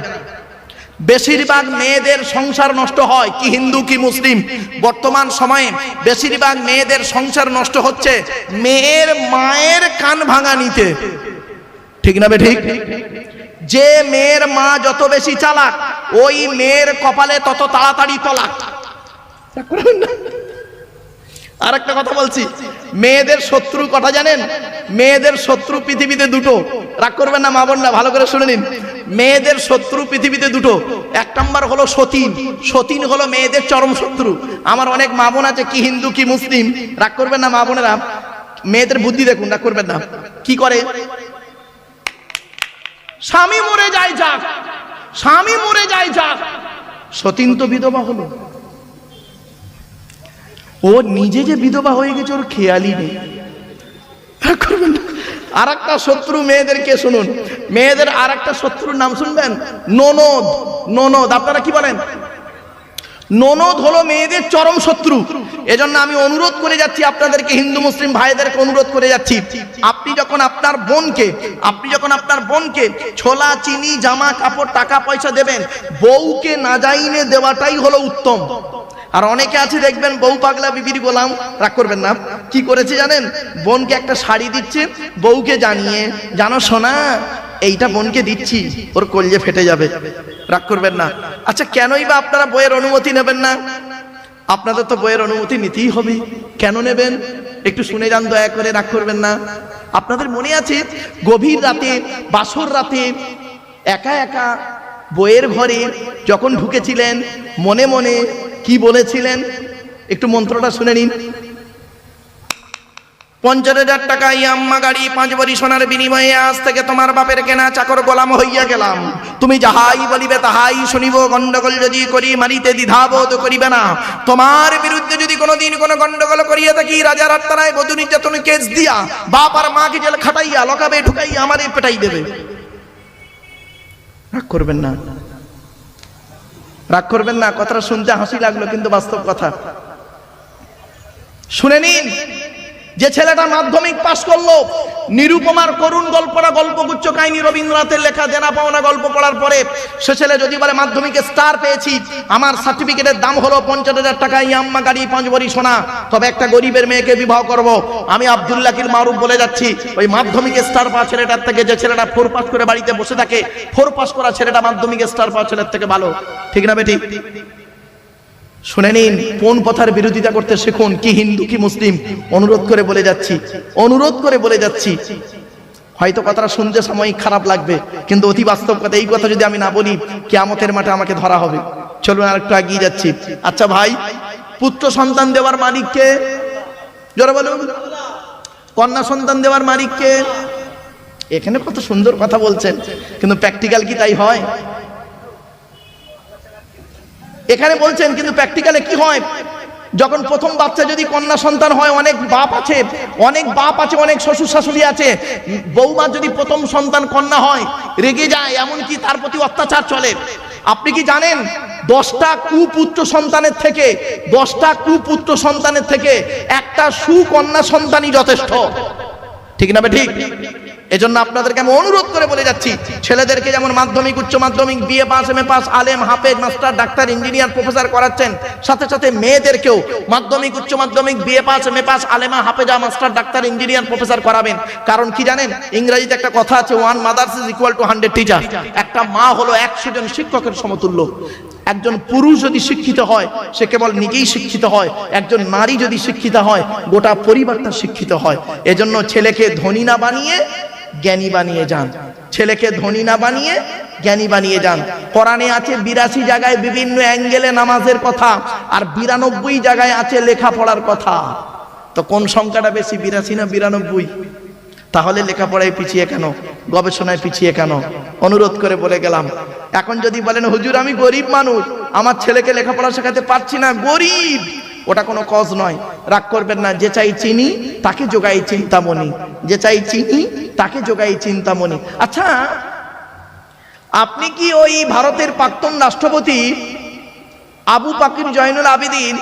বেশিরভাগ মেয়েদের সংসার নষ্ট হয়, কি হিন্দু কি মুসলিম, বর্তমান সময়ে বেশিরভাগ মেয়েদের সংসার নষ্ট হচ্ছে মেয়ের মায়ের কান ভাঙা নিতে। ঠিক না বে ঠিক? যে মেয়ের মা যত বেশি চালাক, ওই মেয়ের কপালে তত তাড়াতাড়ি তলাক। আর একটা কথা বলছি, মেয়েদের শত্রু কথা জানেন? মেয়েদের শত্রু পৃথিবীতে দুটো, রাগ করবেন না মা বোনরা, ভালো করে শুনে নিন। মেয়েদের শত্রু পৃথিবীতে দুটো। 1 নম্বর হলো সতীন। সতীন হলো মেয়েদের চরম শত্রু। আমার অনেক মা বোন আছে, কি হিন্দু কি মুসলিম, রাগ করবেন না মা বোনেরা, মেয়েদের বুদ্ধি দেখুন, রাগ করবেন না। কি করে, স্বামী মরে যায় যাক, স্বামী মরে যায় যাক, সতীন তো বিধবা হলো, ও নিজে যে বিধবা হয়ে গেছে ওর খেয়ালই নেই। আর একটা শত্রু মেয়েদেরকে শুনুন, মেয়েদের আর একটা শত্রুর নাম শুনবেন, ননদ। ননদ, আপনারা কি বলেন? ননদ হলো মেয়েদের চরম শত্রু। এজন্য আমি অনুরোধ করে যাচ্ছি আপনাদেরকে, হিন্দু মুসলিম ভাইদেরকে অনুরোধ করে যাচ্ছি, আপনি যখন আপনার বোনকে ছোলা চিনি জামা কাপড় টাকা পয়সা দেবেন, বউকে না যাইনে দেওয়াটাই হলো উত্তম। আর অনেকে আছে দেখবেন বউ পাগলা বিবির গোলাম, রাগ করবেন না, কি করেছে জানেন, বোনকে একটা শাড়ি দিচ্ছে, বউকে জানিয়ে, জানো সোনা এইটা বোনকে দিচ্ছি, ওর কলজে ফেটে যাবে, রাগ করবেন না। আচ্ছা কেনই বা আপনারা বইয়ের অনুমতি নেবেন না? আপনাদের তো বইয়ের অনুমতি নিতেই হবে, কেন নেবেন একটু শুনে যান দয়া করে, রাগ করবেন না। আপনাদের মনে আছে গভীর রাতে, বাসর রাতে একা একা বইয়ের ঘরে যখন ঢুকেছিলেন, মনে মনে কি বলেছিলেন, একটু মন্ত্রটা শুনে নিন। 50,000 টাকা ইয়াম্মা গাড়ি 5 ভরি সোনার বিনিময়ে আজ থেকে তোমার বাপের কেনা চাকর গোলাম হইয়া গেলাম। তুমি যাহাই বলিবে তাহাই শুনিব, গন্ডগোল যদি করি মারিতে দ্বিধাবোধ করিবে না। তোমার বিরুদ্ধে যদি কোনোদিন কোনো গন্ডগোল করিয়া থাকি, রাজার আত্মারায় বধূ নির্যাতন কেস দিয়া বাপ আর মাকে জেল খাটাইয়া লকাবে ঢুকাইয়া আমারে পেটাই দেবে। রাগ করবেন না, রাগ করবেন না, কথাটা শুনতে হাসি লাগলো কিন্তু বাস্তব কথা। শুনে নিন, যে ছেলেটা মাধ্যমিক পাশ করলো, নিরুপমার করুণ গল্পটা গল্পগুচ্ছ কাহিনী রবীন্দ্রনাথের লেখা দেনা পাওনা গল্প পড়ার পরে সে ছেলে যদি বলে মাধ্যমিকে স্টার পেয়েছি, আমার সার্টিফিকেটের দাম হলো 50,000 টাকা, ইয়াম্মা গাড়ি 5 ভরি সোনা, তবে একটা গরিবের মেয়েকে বিবাহ করব, আমি আব্দুল্লাহিল মারুফ বলে যাচ্ছি, ওই মাধ্যমিকে স্টার পাওয়া ছেলেটার থেকে যে ছেলেটা 4 পাস করে বাড়িতে বসে থাকে, 4 পাস করা ছেলেটা মাধ্যমিকে স্টার পাওয়া ছেলের থেকে ভালো। ঠিক না বেটি? শুনে নিন, কোন কথার বিরোধিতা করতে শিখুন, কি হিন্দু কি মুসলিম, অনুরোধ করে বলে যাচ্ছি, অনুরোধ করে বলে যাচ্ছি। হয়তো কথাটা শুনতে সাময়িক খারাপ লাগবে, কিন্তু অতি বাস্তব কথা। এই কথা যদি আমি না বলি, কিয়ামতের মাঠে আমাকে ধরা হবে। চলুন আর একটু এগিয়ে যাচ্ছি। আচ্ছা ভাই, পুত্র সন্তান দেওয়ার মালিক কে? জোরে বলুন। কন্যা সন্তান দেওয়ার মালিক কে? এখানে কত সুন্দর কথা বলছেন, কিন্তু প্র্যাকটিক্যাল কি তাই হয়? এখানে বলছেন, কিন্তু প্র্যাকটিক্যালে কি হয়? যখন প্রথম বাচ্চা যদি কন্যা সন্তান হয়, অনেক বাপ আছে, অনেক শ্বশুর শাশুড়ি আছে, বৌমা যদি প্রথম সন্তান কন্যা হয় রেগে যায়, এমনকি তার প্রতি অত্যাচার চলে। আপনি কি জানেন 10টা কুপুত্র সন্তানের থেকে একটা সুকন্যা সন্তানই যথেষ্ট। ঠিক না ঠিক? এজন্য আপনাদেরকে আমি অনুরোধ করে বলে যাচ্ছি, ছেলেদেরকে যেমন মাধ্যমিক উচ্চ মাধ্যমিক বিএ পাস এমএ পাস আলেম হাফেজ মাস্টার ডাক্তার ইঞ্জিনিয়ার প্রফেসর করাচ্ছেন, সাথে সাথে মেয়েদেরকেও মাধ্যমিক উচ্চ মাধ্যমিক BA pass MA pass আলেমা হাফেজা master doctor engineer professor করাবেন। কারণ কি জানেন, ইংরেজিতে একটা কথা আছে, 1 mothers is equal to 100 teachers। একটা মা হলো 100 জন শিক্ষকের সমতুল্য। একজন পুরুষ যদি শিক্ষিত হয় সে কেবল নিজেই শিক্ষিত হয়, একজন নারী যদি শিক্ষিত হয় গোটা পরিবারটা শিক্ষিত হয়। এজন্য ছেলেকে ধনী না বানিয়ে জ্ঞানী বানিয়ে যান, ছেলেকে ধনী না বানিয়ে জ্ঞানী বানিয়ে যান। কোরআনে আছে 82 জায়গায় বিভিন্ন অ্যাঙ্গেলে নামাজের কথা, আর 92 জায়গায় আছে লেখাপড়ার কথা। তো কোন সংখ্যাটা বেশি, 82 না 92? তাহলে লেখাপড়ায় পিছিয়ে কেন, গবেষণায় পিছিয়ে কেন? অনুরোধ করে বলে গেলাম। এখন যদি বলেন হুজুর আমি গরিব মানুষ, আমার ছেলেকে লেখাপড়া শেখাতে পারছি না, গরিব, ওটা কোনো কজ নয়, রাগ করবেন না। যে চাই চিনি তাকে যোগাই চিন্তামণি, যে চাই চিনি তাকে যোগাই চিন্তামণি। আচ্ছা, আপনি কি ওই ভারতের প্রাক্তন রাষ্ট্রপতি আবু বকর জয়নুল আবেদিন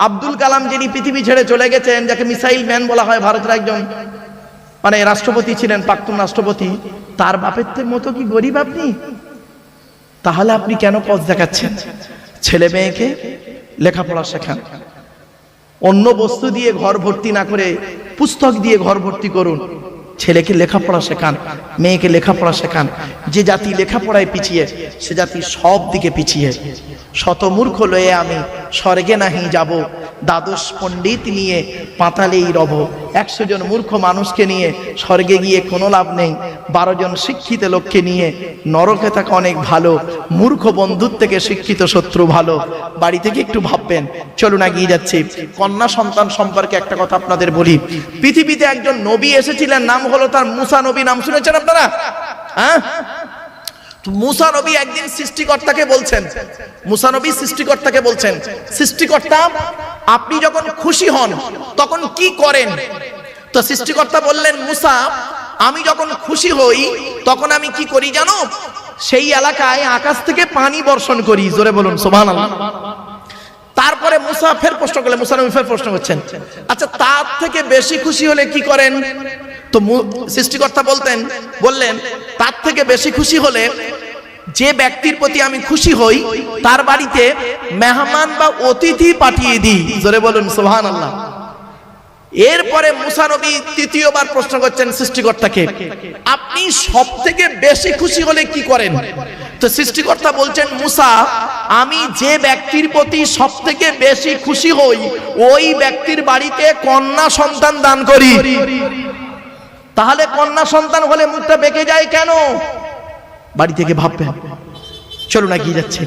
আব্দুল কালাম, যিনি পৃথিবী ছেড়ে চলে গেছেন, যাকে মিসাইল ম্যান বলা হয়, ভারতের একজন মানে রাষ্ট্রপতি ছিলেন, প্রাক্তন রাষ্ট্রপতি, তার বাপের মতো কি গরিব আপনি? তাহলে আপনি কেন পথ দেখাচ্ছেন? ছেলে মেয়েকে লেখাপড়া শেখান, অন্য বস্তু দিয়ে ঘর ভর্তি না করে পুস্তক দিয়ে ঘর ভর্তি করুন। ছেলেকে লেখাপড়া শেখান, মেয়েকে লেখাপড়া শেখান। যে জাতি লেখাপড়ায় পিছিয়ে, সে জাতি সব দিকে পিছিয়ে। শত মূর্খ লয়ে আমি স্বর্গে নাহি যাব, দ্বাদশ পণ্ডিত নিয়ে পাতালেই রব। 100 জন মূর্খ মানুষকে নিয়ে স্বর্গে গিয়ে কোনো লাভ নেই, 12 জন শিক্ষিত লোককে নিয়ে নরকে থাকা অনেক ভালো। মূর্খ বন্ধুর থেকে শিক্ষিত শত্রু ভালো। বাড়ি থেকে একটু ভাববেন। চলুন এগিয়ে যাচ্ছি। কন্যা সন্তান সম্পর্কে একটা কথা আপনাদের বলি। পৃথিবীতে একজন নবী এসেছিলেন, নাম হলো তার মুসা নবী। নাম শুনেছেন আপনারা? হ্যাঁ, মুসা নবী একদিন সৃষ্টিকর্তাকে বলছেন, মুসা নবী সৃষ্টিকর্তাকে বলছেন, সৃষ্টিকর্তা আপনি যখন খুশি হন তখন কি করেন? তো সৃষ্টিকর্তা বললেন, মুসা আমি যখন খুশি হই তখন আমি কি করি জানো? সেই এলাকায় আকাশ থেকে পানি বর্ষণ করি। জোরে বলুন সুবহানাল্লাহ। তারপরে মুসা ফের প্রশ্ন করলেন, মুসা নবী ফের প্রশ্ন করছেন, আচ্ছা তার থেকে বেশি খুশি হলে কি করেন? তো সৃষ্টিকর্তা বললেন, তার থেকে বেশি খুশি হলে যে ব্যক্তির প্রতি আমি খুশি হই তার বাড়িতে মেহমান বা অতিথি পাঠিয়ে দিই। জোরে বলুন সুবহানাল্লাহ। এরপরে মুসা নবী তৃতীয়বার প্রশ্ন করছেন সৃষ্টিকর্তাকে, আপনি সব থেকে বেশি খুশি হলে কি করেন? তো সৃষ্টিকর্তা বলছেন, মুসা আমি যে ব্যক্তির প্রতি সব থেকে বেশি খুশি হই ওই ব্যক্তির বাড়িতে কন্যা সন্তান দান করি। তাহলে কন্যা সন্তান হলে মুখটা বেঁকে যায় কেন? বাড়ি থেকে ভাববেন। চলুন এগিয়ে যাচ্ছে।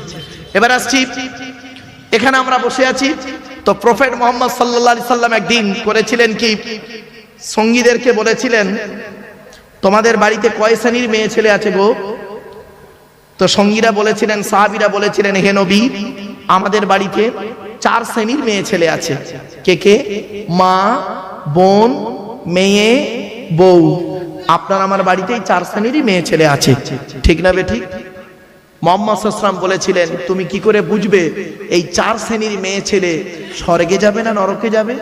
এবার আসছি, এখানে আমরা বসে আছি তো প্রফেট মুহাম্মদ সাল্লাল্লাহু আলাইহি সাল্লাম একদিন করেছিলেন কি, সঙ্গীদেরকে বলেছিলেন তোমাদের বাড়িতে কয় শ্রেণীর মেয়ে ছেলে আছে গো? তো সঙ্গীরা বলেছিলেন, সাহাবীরা বলেছিলেন, হে নবী আমাদের বাড়িতে 4 শ্রেণীর মেয়ে ছেলে আছে। কে কে? মা, বোন, মেয়ে, বউ। আপনার আমার বাড়িতেই 4 শ্রেণীরই মেয়ে ছেলে আছে, ঠিক না বে ঠিক? মুহাম্মদ সাল্লাল্লাহু আলাইহি ওয়াসাল্লাম বলেছিলেন, তুমি কি করে বুঝবে এই 4 শ্রেণীর মেয়ে ছেলে স্বর্গে যাবে না নরকে যাবে,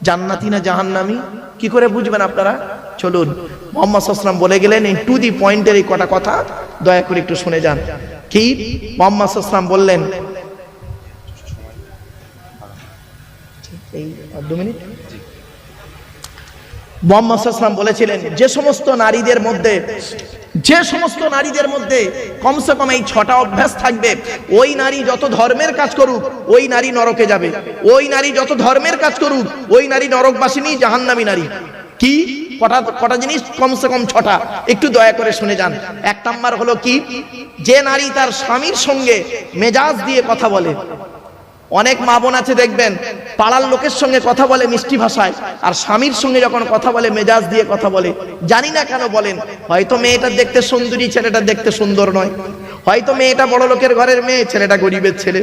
জান্নাতি না জাহান্নামী? কি করে বুঝবেন আপনারা? চলুন, মুহাম্মদ সাল্লাল্লাহু আলাইহি ওয়াসাল্লাম বলে গেলেন এই টু দি পয়েন্টের এই কটা কথা দয়া করে একটু শুনে যান। কি মুহাম্মদ সাল্লাল্লাহু আলাইহি ওয়াসাল্লাম বললেন? এই 2 মিনিট। মুহাম্মদ সাল্লাল্লাহু আলাইহি ওয়াসাল্লাম বলেছিলেন, যে সমস্ত নারীদের মধ্যে কমসে কম এই 6টা অভ্যাস থাকবে, ওই নারী যত ধর্মের কাজ করুক ওই নারী নরকে যাবে। ওই নারী যত ধর্মের কাজ করুক ওই নারী নরকবাসিনী, জাহান্নামী নারী। কি কটা জিনিস? কমসে কম 6টা। একটু দয়া করে শুনে যান। 1 নাম্বার হলো কি, যে নারী তার স্বামীর সঙ্গে মেজাজ দিয়ে কথা বলে। অনেক মা বোন আছে দেখবেন পাড়ার লোকের সঙ্গে কথা বলে মিষ্টি ভাষায়, আর স্বামীর সঙ্গে যখন কথা বলে মেজাজ দিয়ে কথা বলে। জানি না কেন বলেন, হয়তো মেয়েটা দেখতে সুন্দরী, ছেলেটা দেখতে সুন্দর নয়। হয়তো মেয়েটা বড় লোকের ঘরের মেয়ে, ছেলেটা গরিবের ছেলে।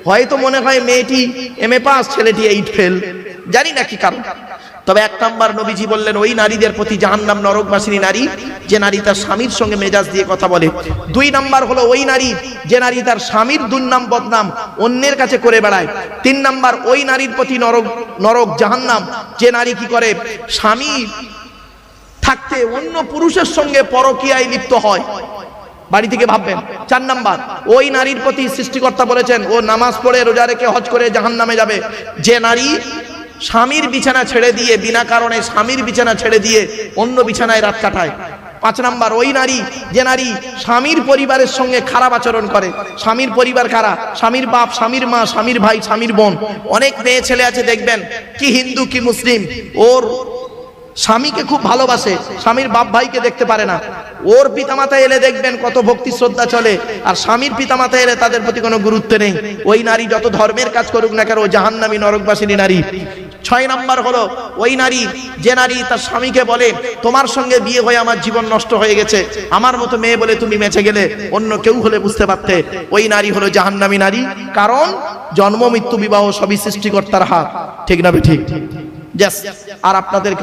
হয়তো মনে হয় মেয়েটি MA পাস, ছেলেটি 8 ফেল। জানি না কি কারণ। তবে 1 নাম্বার নবীজি বললেন, ওই নারীদের প্রতি জাহান্নাম, নরকবাসিনী নারী যে নারী তার স্বামীর সঙ্গে মেজাজ দিয়ে কথা বলে। 2 নাম্বার হলো ওই নারী যে নারী তার স্বামীর দুর্নাম বদনাম অন্যের কাছে করে বেড়ায়। 3 নাম্বার ওই নারীর প্রতি নরক জাহান্নাম যে নারী কি করে, স্বামী থাকতে অন্য পুরুষের সঙ্গে পরকীয়ায় লিপ্ত হয়। বাড়ি থেকে ভাববেন। 4 নাম্বার ওই নারীর প্রতি সৃষ্টিকর্তা বলেছেন, ও নামাজ পড়ে রোজা রেখে হজ করে জাহান্নামে যাবে যে নারী স্বামীর বিছানা ছেড়ে দিয়ে, বিনা কারণে স্বামীর বিছানা ছেড়ে দিয়ে অন্য বিছানায় রাত কাটায়। 5 নাম্বার ওই নারী যে নারী স্বামীর পরিবারের সঙ্গে খারাপ আচরণ করে। স্বামীর পরিবার কারা? স্বামীর বাপ, স্বামীর মা, স্বামীর ভাই, স্বামীর বোন। অনেক মেয়ে ছেলে আছে দেখবেন কি হিন্দু কি মুসলিম, ওর স্বামীকে খুব ভালোবাসে, স্বামীর বাপ ভাইকে দেখতে পারে না, ওর পিতামাতা এলে দেখবেন কত ভক্তি শ্রদ্ধা চলে, আর স্বামীর পিতামাতা এলে তাদের প্রতি কোনো গুরুত্ব নেই। ওই নারী যত ধর্মের কাজ করুক না কেন, ও জাহান্নামী নরকবাসিনী নারী। 6 নাম্বার হলো ওই নারী, যে নারী তার স্বামীকে বলে তোমার সঙ্গে বিয়ে হয়ে আমার জীবন নষ্ট হয়ে গেছে, আমার মতো মেয়ে বলে তুমি বেঁচে গেলে, অন্য কেউ হলে বুঝতে পারতে, ওই নারী হলো জাহান্নামী নারী। কারণ জন্ম মৃত্যু বিবাহ সবই সৃষ্টিকর্তার হাত, ঠিক না ঠিক? আর আপনাদেরকে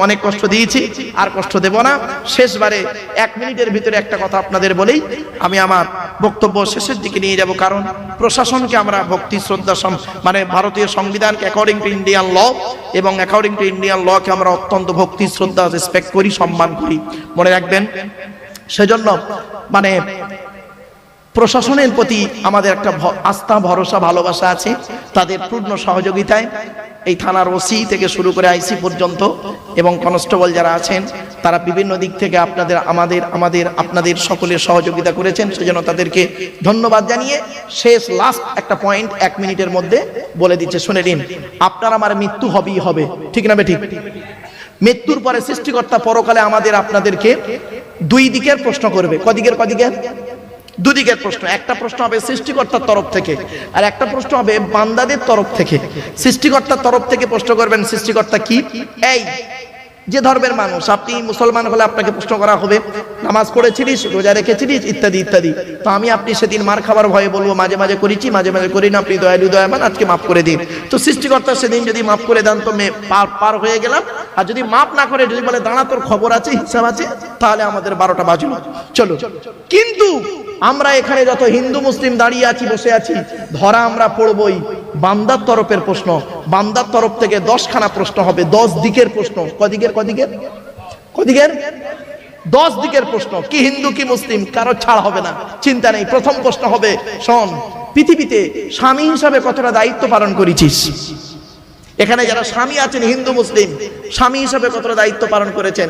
অনেক কষ্ট দিয়েছি, আর কষ্ট দেব না। শেষবারে 1 মিনিটের ভিতরে একটা কথা আপনাদের বলেই আমি আমার বক্তব্য শেষের দিকে নিয়ে যাব। কারণ প্রশাসনকে আমরা ভক্তি শ্রদ্ধা মানে ভারতীয় সংবিধানকে অ্যাকর্ডিং টু ইন্ডিয়ান ল এবং অ্যাকর্ডিং টু ইন্ডিয়ান লকে আমরা অত্যন্ত ভক্তি শ্রদ্ধা রেসপেক্ট করি, সম্মান করি, মনে রাখবেন। সেজন্য মানে প্রশাসনের প্রতি আমাদের একটা আস্থা, ভরসা, ভালোবাসা আছে। তাদের পূর্ণ সহযোগিতায় এই থানার ওসি থেকে শুরু করে আইসি পর্যন্ত এবং কনস্টেবল যারা আছেন, তারা বিভিন্ন দিক থেকে আপনাদের সকলের সহযোগিতা করেছেন। সেজন্য তাদেরকে ধন্যবাদ জানিয়ে শেষ লাস্ট একটা পয়েন্ট 1 মিনিটের মধ্যে বলে দিচ্ছে, শুনে নিন। আপনার আমার মৃত্যু হবেই হবে, ঠিক না ঠিক? মৃত্যুর পরে সৃষ্টিকর্তা পরকালে আপনাদেরকে 2 দিকের প্রশ্ন করবে। কদিকের? 2 দিকের প্রশ্ন। একটা প্রশ্ন হবে সৃষ্টিকর্তার তরফ থেকে, আর একটা প্রশ্ন হবে বান্দাদের তরফ থেকে। সৃষ্টিকর্তার তরফ থেকে প্রশ্ন করবেন, সৃষ্টিকর্তা কি? এই যে ধর্মের মানুষ, আপনি মুসলমান হলে আপনাকে প্রশ্ন করা হবে নামাজ পড়েছিলিস, রোজা রেখেছিলিস, ইত্যাদি ইত্যাদি। তো আপনি সেদিন মার খাবার ভয়ে বলবো মাঝে মাঝে করেছি, মাঝে মাঝে করি না, আপনি দয়ালু দয়াবান, আজকে মাফ করে দিন। তো সৃষ্টিকর্তা সেদিন যদি মাফ করে দেন তো পার হয়ে গেলাম, আর যদি মাফ না করে যদি বলে দাঁড়া তোর খবর আছে, হিসাব আছে, তাহলে আমাদের 12টা বাজলো, চলো। কিন্তু আমরা এখানে যত হিন্দু মুসলিম দাঁড়িয়ে আছি, বসে আছি, ধরা আমরা পড়বই বান্দার তরফের প্রশ্ন। বান্দার তরফ থেকে 10খানা প্রশ্ন হবে, 10 দিকের প্রশ্ন। কদিকের? 10 দিকের প্রশ্ন। কি হিন্দু কি মুসলিম কারো ছাড় হবে না, চিন্তা নেই। প্রথম প্রশ্ন হবে, শোন, পৃথিবীতে স্বামী হিসাবে কতটা দায়িত্ব পালন করেছিস? এখানে যারা স্বামী আছেন হিন্দু মুসলিম, স্বামী হিসেবে কতটা দায়িত্ব পালন করেছেন?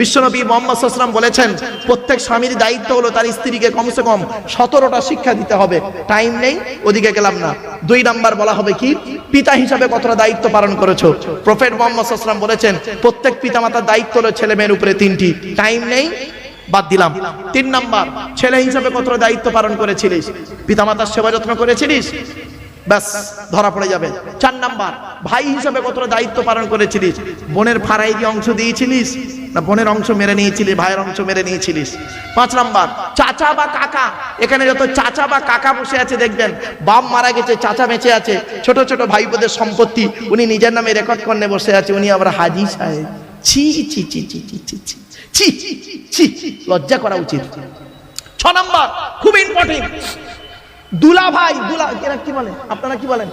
বিশ্বনবী মুহাম্মদ সাল্লাল্লাহু আলাইহি ওয়াসাল্লাম বলেছেন প্রত্যেক স্বামীর দায়িত্ব হলো তার স্ত্রীকে কমসে কম 17টা শিক্ষা দিতে হবে। টাইম নেই, ওদিকে গেলাম না। 2 নাম্বার বলা হবে কি, পিতা হিসেবে কতটা দায়িত্ব পালন করেছো? প্রফেট মুহাম্মদ সাল্লাল্লাহু আলাইহি ওয়াসাল্লাম বলেছেন প্রত্যেক পিতামাতার দায়িত্ব হলো ছেলে মেয়ের উপরে 3টি। টাইম নেই, বাদ দিলাম। 3 নাম্বার, ছেলে হিসেবে কতটা দায়িত্ব পালন করেছিলিস? পিতামাতার সেবা যত্ন করেছিলিস? ব্যাস, ধরা পড়ে যাবে। 4 নাম্বার, ভাই হিসেবে কতটা দায়িত্ব পালন করেছিলিস? বোনের ফারাইজি অংশ দিয়েছিলিস না বোনের অংশ মেরে নিয়েছিলিস, ভাইয়ের অংশ মেরে নিয়েছিলিস? 5 নাম্বার, চাচা বা কাকা। এখানে যত চাচা বা কাকা বসে আছে দেখবেন, বাপ মারা গেছে, চাচা বেঁচে আছে, ছোট ছোট ভাইবোদের সম্পত্তি উনি নিজের নামে রেকর্ড করে বসে আছে, উনি আবার হাজি সাহেব। ছি ছি ছি ছি ছি ছি ছি ছি ছি, লজ্জা করা উচিত। 6 নাম্বার, খুব ইম্পর্টেন্ট, দুলা ভাই। এরা কি বলেন, আপনারা কি বলেন?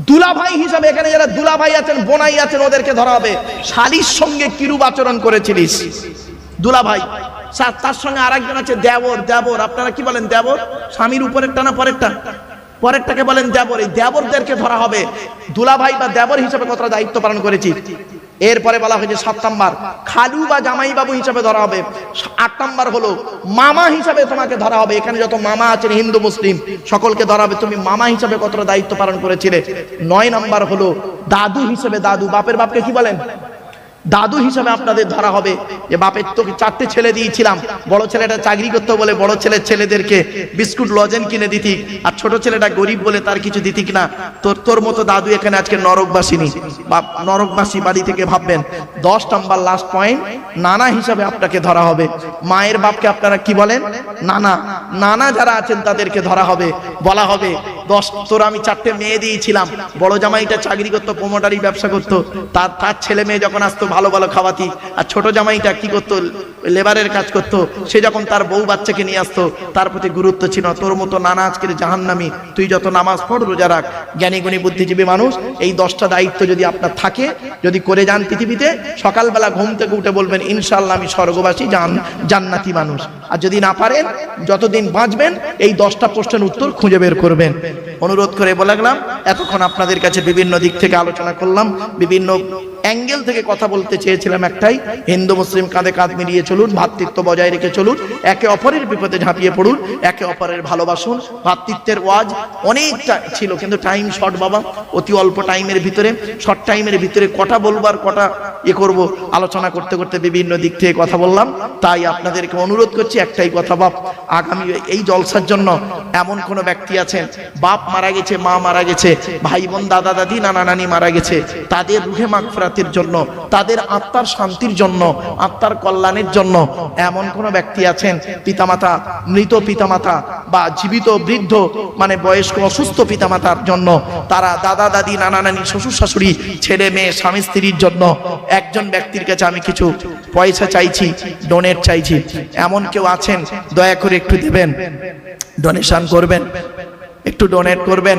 দুলা ভাই হিসাবে এখানে যারা দুলা ভাই আছেন, বোনাই আছেন, ওদেরকে ধরা হবে। শালীর সঙ্গে কিরূপ আচরণ করেছিলিস? দুলা ভাই। তার সঙ্গে আরেকজন আছে দেবর। আপনারা কি বলেন? দেবর স্বামীর উপরেরটা না পরেরটা? পরেরটাকে বলেন দেবর। এই দেবরদেরকে ধরা হবে। দুলা ভাই বা দেবর হিসাবে কতটা দায়িত্ব পালন করেছি? এরপরে বলা হয়েছে 7 নাম্বার, খালু বা জামাই বাবু হিসাবে ধরা হবে। 8 নাম্বার হলো মামা হিসাবে তোমাকে ধরা হবে। এখানে যত মামা আছেন হিন্দু মুসলিম সকলকে ধরা হবে, তুমি মামা হিসাবে কতটা দায়িত্ব পালন করেছিলে। 9 নাম্বার হলো দাদু হিসাবে, দাদু বাপের বাপকে কি বলেন? দাদু হিসাবে আপনাদের ধরা হবে। যে বাপের তোকে 4টে ছেলে দিয়েছিলাম, বড় ছেলেটা চাকরি করতে বলে বড় ছেলেদেরকে বিস্কুট লজেন কিনে দিতি, আর ছোট ছেলেটা গরিব বলে তার কিছু দিতি কিনা। তোর মতো দাদু এখানে আজকে নরকবাসিনী, নরকবাসী বাড়ি থেকে ভাববেন। 10 নাম্বার লাস্ট পয়েন্ট, নানা হিসাবে আপনাকে ধরা হবে। মায়ের বাপকে আপনারা কি বলেন? নানা যারা আছেন তাদেরকে ধরা হবে। বলা হবে তোর আমি 4টে মেয়ে দিয়েছিলাম, বড় জামাইটা চাকরি করতো, প্রমোটারি ব্যবসা করতো, তার ছেলে মেয়ে যখন আসতো ভালো ভালো খাওয়াতি, আর ছোট জামাইটা কি করতো? লেবারের কাজ করতো। সে যখন তার বউ বাচ্চাকে নিয়ে আসতো তার প্রতি গুরুত্ব ছিল। তোর মতো নানা আজকের জাহান্নামী। তুই যত নামাজ পড়, রোজা রাখ, জ্ঞানী গুণী বুদ্ধিজীবী মানুষ, এই 10টা দায়িত্ব যদি আপনার থাকে, যদি করে যান পৃথিবীতে, সকালবেলা ঘুম থেকে উঠে বলবেন ইনশাআল্লাহ আমি স্বর্গবাসী, জান্নাতি মানুষ। আর যদি না পারেন, যতদিন বাঁচবেন এই 10টা প্রশ্নের উত্তর খুঁজে বের করবেন। অনুরোধ করে বলে গেলাম, এতক্ষণ আপনাদের কাছে বিভিন্ন দিক থেকে আলোচনা করলাম, বিভিন্ন অ্যাঙ্গেল থেকে কথা বলতে চেয়েছিলাম একটাই, হিন্দু মুসলিম কাঁধে কাঁধ মিলিয়ে চলুন, ভ্রাতৃত্ব বজায় রেখে চলুন, একে অপরের বিপদে ঝাঁপিয়ে পড়ুন, একে অপরের ভালোবাসুন। ভ্রাতৃত্বের ওয়াজ অনেকটা ছিল, কিন্তু টাইম শর্ট বাবা, অতি অল্প টাইমের ভিতরে, শর্ট টাইমের ভিতরে কটা বলবার কটা করব, আলোচনা করতে করতে বিভিন্ন দিক থেকে কথা বললাম। তাই আপনাদেরকে অনুরোধ করছি একটাই কথা, বাপ আগামী এই জলসার জন্য এমন কোন ব্যক্তি আছেন, বাপ মারা গেছে, মা মারা গেছে, ভাই বোন, দাদা দাদি, নানা নানি মারা গেছে, তাদের রুহে মাগফিরাতের জন্য, তাদের আত্মার শান্তির জন্য, আত্মার কল্যাণের জন্য এমন কোন ব্যক্তি আছেন, পিতামাতা, মৃত পিতামাতা বা জীবিত বৃদ্ধ মানে বয়স্ক অসুস্থ পিতামাতার জন্য, তারা দাদা দাদি, নানা নানি, শ্বশুর শাশুড়ি, ছেলে মেয়ে, স্বামী স্ত্রীর জন্য একজন ব্যক্তির কাছে আমি কিছু পয়সা চাইছি, ডোনেট চাইছি, এমন কেউ আছেন? দয়া করে একটু দেবেন, ডোনেশন করবেন, একটু ডোনেট করবেন।